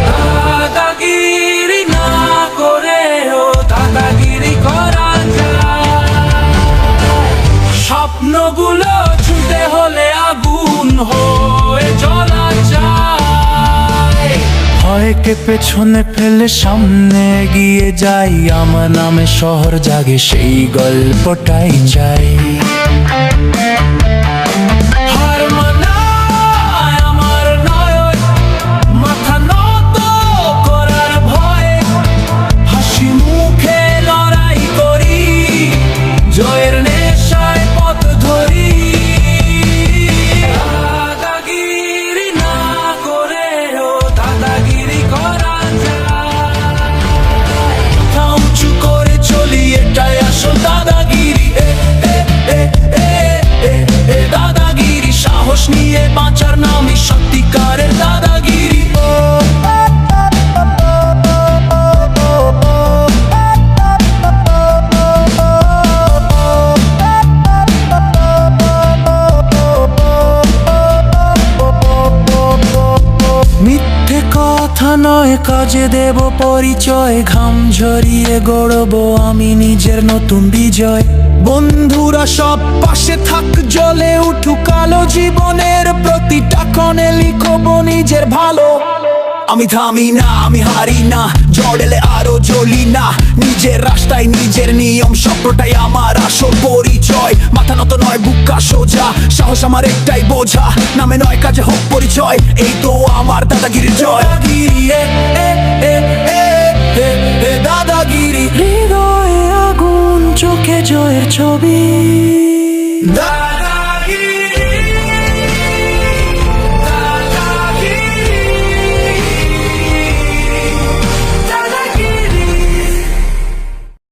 দাদাগিরি না করেও দাদাগিরি করা যায়। স্বপ্নগুলো ছুঁতে হলে আগুন হয়ে জ্বলা যায়। ভয়কে পেছনে ফেলে সামনে এগিয়ে যাই, আমার নামে শহর জাগে সেই গল্পটাই চাই। হার মানায় আমার নয়, মাথা নত করার ভয়ে, হাসি মুখে লড়াই করি, জয়ের নেশায় পথ ধরি। দাদাগিরি না করেও দাদাগিরি করা যায়। মাথা উঁচু করে চলি, এটাই আসল দাদাগিরি। দাদাগিরি সাহস নিয়ে বাঁচার নামই সত্যিকারের দাদাগিরি। মিথ্যে কথা নয়, কাজে দেব পরিচয়, ঘাম ঝরিয়ে গড়বো আমি নিজের নতুন বিজয়। বন্ধুরা সব পাশে থাক, জ্বলে উঠুক আলো, জীবনের প্রতিটা ক্ষণে লিখবো নিজের ভালো। আমি থামি না, আমি হারি না, ঝড় এলে আরো জ্বলি না, নিজের রাস্তায় নিজের নিয়ম, স্বপ্নটাই আমার আসল পরিচয়। মাথা নত নয়, বুকা সোজা, সাহস আমার একটাই বোঝা, নামে নয় কাজে হোক পরিচয়, এই তো আমার দাদাগিরির জয়। দাদাগিরি, হৃদয়ে আগুন, চোখে জয়ের ছবি।